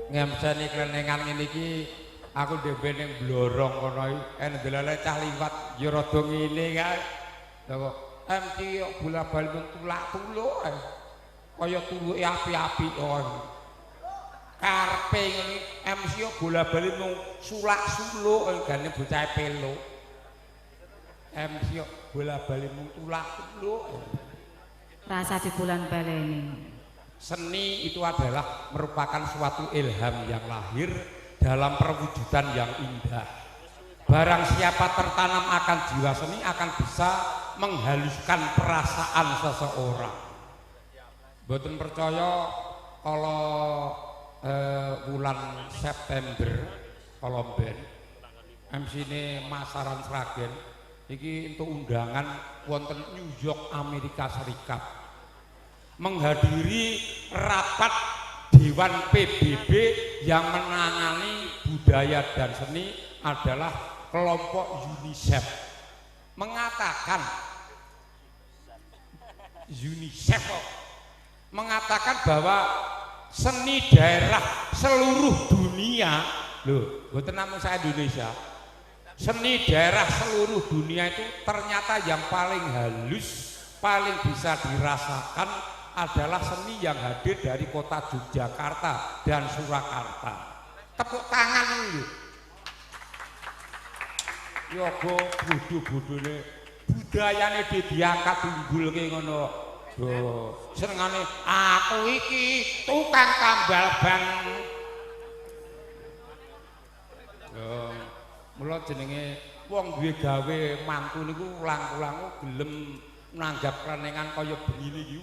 ngemseni klenengan ngene iki aku dhewe ning blorong kono iki ndelale cah liwat ya rada ngene kae. Lah kok MC kok bola-bali mung tulak-tuluk ae. Kaya tuluke api-api kok. Karepe ngene MC kok bola-bali mung sulak-suluk gane bocah pelo. MC kok bola-bali mung tulak-tuluk. Rasa di bulan baleni. Seni itu adalah merupakan suatu ilham yang lahir dalam perwujudan yang indah. Barang siapa tertanam akan jiwa seni akan bisa menghaluskan perasaan seseorang. Mboten percaya kalau bulan September kalau ben MC ini Masaran Sragen iki untuk undangan wonten New York Amerika Serikat menghadiri rapat Dewan PBB yang menangani budaya dan seni adalah kelompok UNICEF mengatakan bahwa seni daerah seluruh dunia loh, bukan namun saya Indonesia, seni daerah seluruh dunia itu ternyata yang paling halus, paling bisa dirasakan adalah seni yang hadir dari kota Yogyakarta dan Surakarta. Tepuk tangan dulu. Yogo bodho-bodhone budayane diangkat unggulke ngono. Lho, senengane aku iki tukang tambal ban. Lho, mula jenenge wong duwe gawe mantu niku ulang-ulang gelem nanggap krenengan kaya begini iki.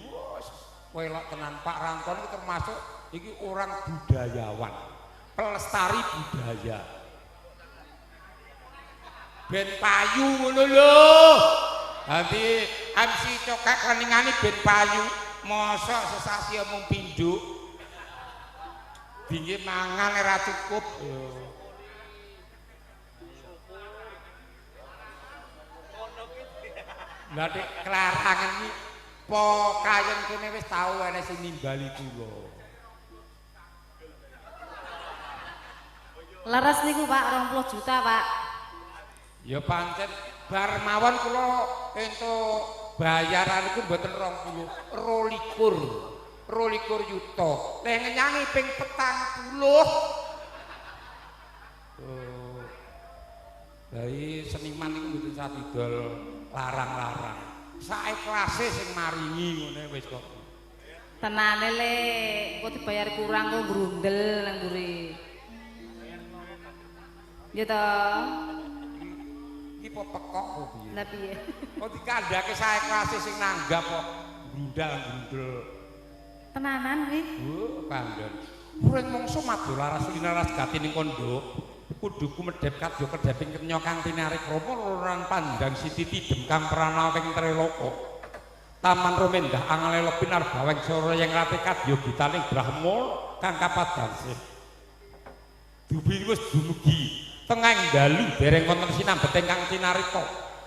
Welok tenan Pak Ranton itu termasuk iki orang budayawan, pelestari budaya. Ben payu ngono lho. Dadi MC cokak krenengane ben payu, mosok sesasi omong pinduk. Bingi mangan ora cukup. Lah nek klarangan iki po kayen kene wis tau ana sing nimbali kula. Leres niku Pak 20 juta, Pak. Ya pancen bar mawon kula entuk bayaran iku mboten 20, 22 yuta. Teh nyanyi ping 40. Oh. Dari seniman iku mboten sadidol larang-larang. Saikhlase sing maringi ngene wis kok. Tenane le, kok dibayar kurang kok grundel nang mburi. Ya to. Iki po pekok kok piye? Lah piye? Kok dikandhake saikhlase sing nanggap kok grundal-grundel. Tenanan kuwi. Kandhen. Muring mungsu madolaras linaras gati ning kondo. Kuduku medhep kadya kedheping kenya kang tinarik rama loran pandang siti tidem kang prana wing treloko. Taman Romendah angale lepinar baweng sore yang rate kadya gitaning Brahma kang kapadhansih. Dubi wis dumugi tengahing dalu dereng wonten sinambeting kang tinarika.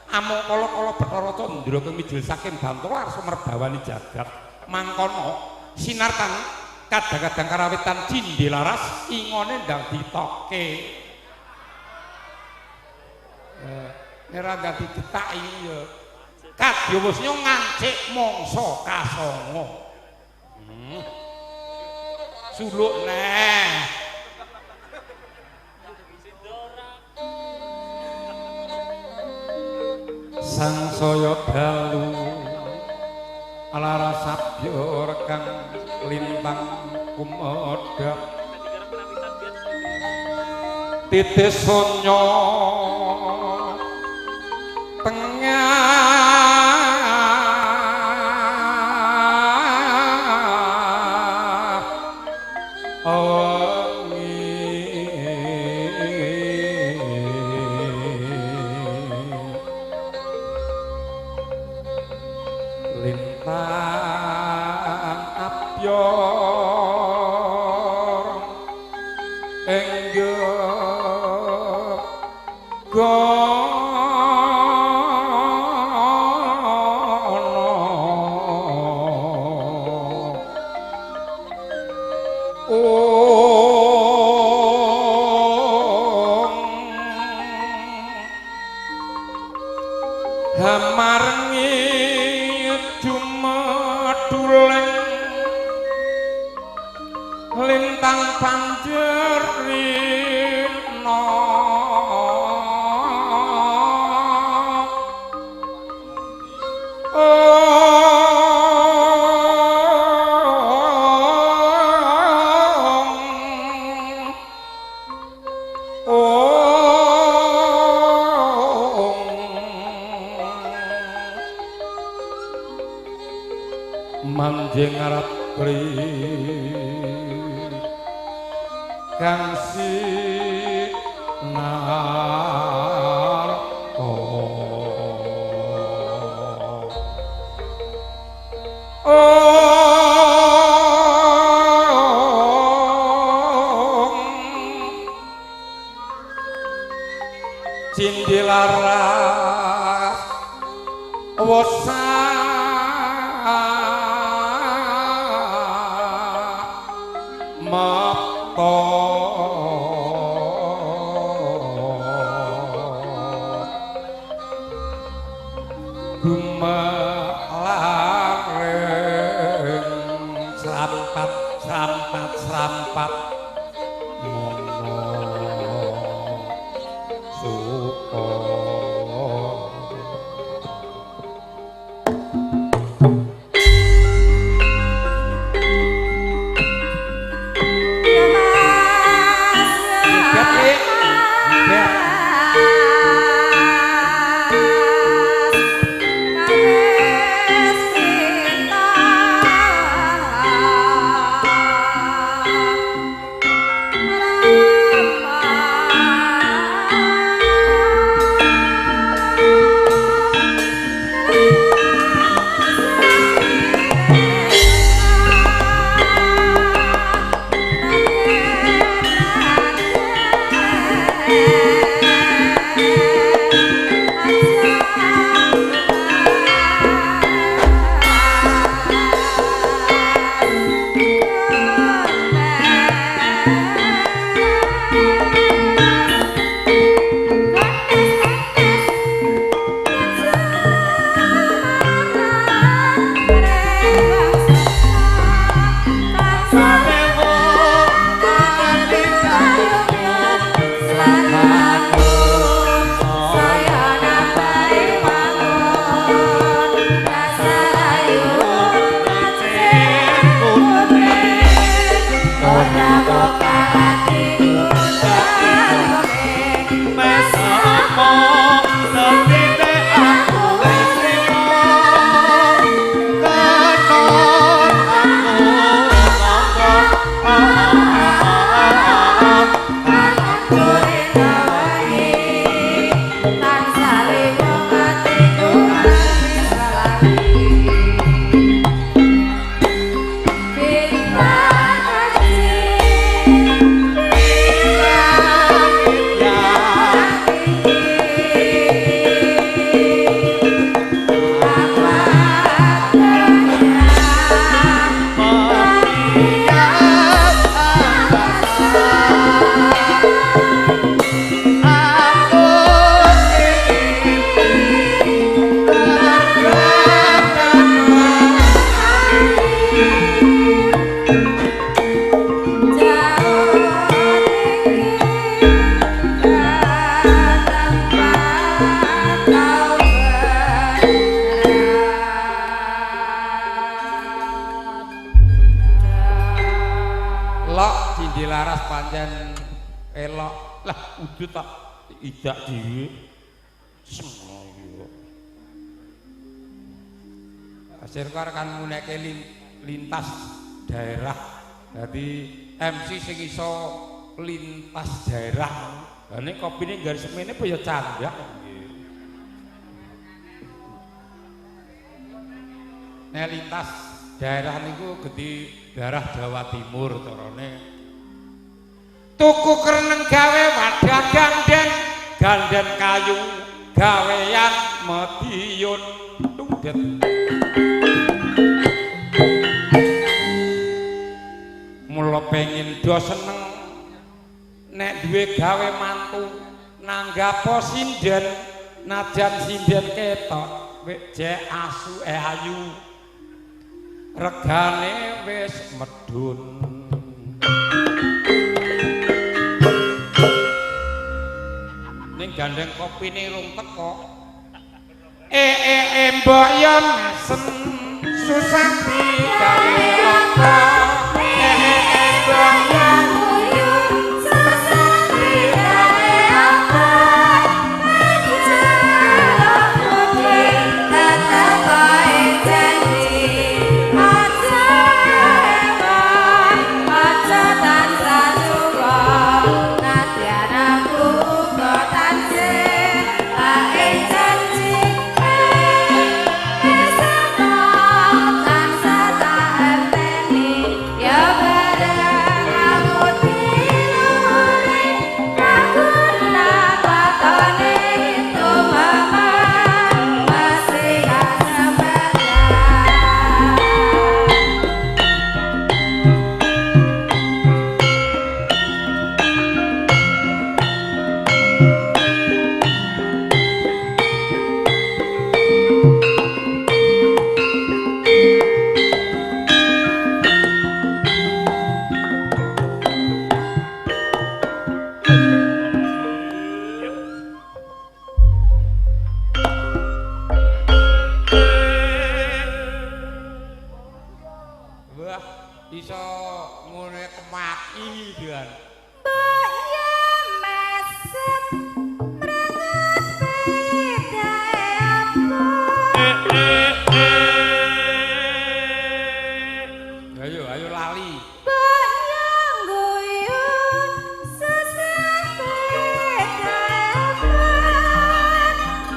Amung kala-kala Bathara Candra kang mijil saking Bantolar sumerdawani jagat. Mangkono sinar kang kadang-kadang karawitan cindhe laras ingone ndang ditokke. Nera dadi getak iki ya. Kadya wis ngancik mangsa kasongo. Suluk neh. Sangsaya dalu alara sabya rekang lintang kumodhak titis sonya Oh lintang panjerino manjing arep pri kang sinar cindilaras wosa mapto gumalareng sampat mono suko Cindilaras pancen elok lah udah tak ijak dhewe semua yo hasil kan muneke lintas daerah jadi MC sing iso lintas daerah lha nek kopine garis semene apa ya candak nek lintas daerah niku gede daerah Jawa Timur carane tuku kereneng gawe wadah ganden kayu gawean Madiun tungdet mula pengin do seneng nek duwe gawe mantu nanggapo sinden najan sinden ketok wek jek asu ayu regane wis medun ning gandeng kopine rung teko. Mbok yo mesem susah digawe apa. Mbok yo nguyu susah digawe apa. Iso ngene kemaki dan Mbak ya mesem mrenget bedae apa. Ayo lali. Mbak ya ngguyu susah bedae apa.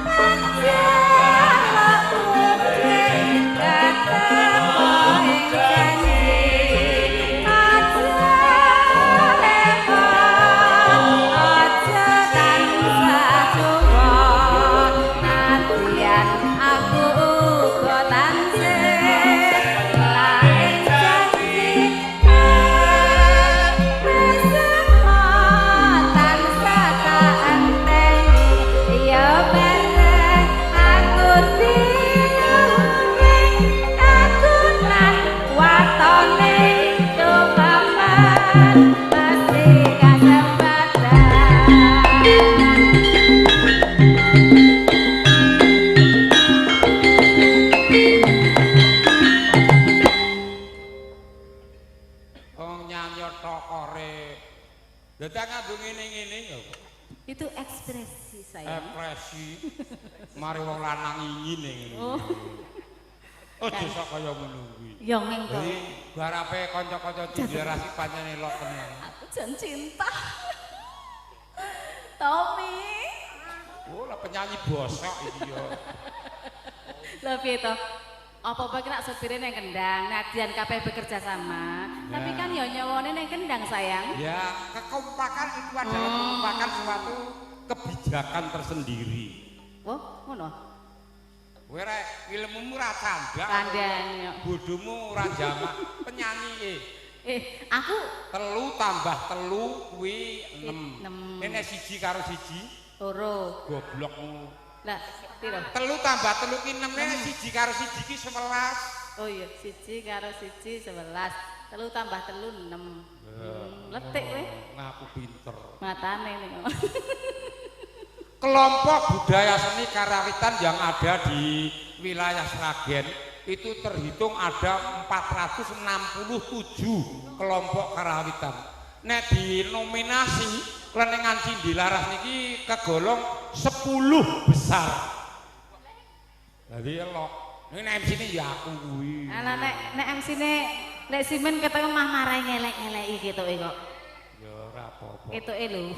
Panjalak mudi ketemu ing janji. Itu ekspresi saya. Ekspresi. Mari wong lanang ingin ngene. Ojo sok kaya ngono kuwi. Ya ngeng to. Jadi garape kanca-kanca dinderasi pancen elok tenan. Aku jan cinta. Tommy. Oh, lah penyanyi bosok iki yo. Lah piye to? Apa-apa kira sopire nang kendang, Nadian kabeh bekerja sama. Ya. Tapi kan ya nyawone nang kendang sayang. Ya, kekompakan itu adalah merupakan suatu kebijakan tersendiri. Oh, ngono. Kowe rek ilmumu ora candhak. Kandhane yo. Bodomu ora jamak. Penyanyi Aku 3 tambah 3 kuwi 6. 6. Nek 1 karo 1 Loro. goblokmu. Lah, piro? 3 tambah 3 ki 6, nek 1 karo 1 ki 11. Oh iya, 1 karo 1 11. 3 tambah 3 6. Letik kowe. Ngaku pinter. Matane ning. Kelompok budaya seni karawitan yang ada di wilayah Sragen itu terhitung ada 467 kelompok karawitan. Nek dinominasi Kleningan Cindilaras niki kegolong 10 besar. Jadi elok. Ini MC ini ya aku kuwi. Ala nek MC-ne nek Simen ketemu mah marai ngelek-ngeleki ketoke kok. Ya ora apa-apa. Ketoke lho.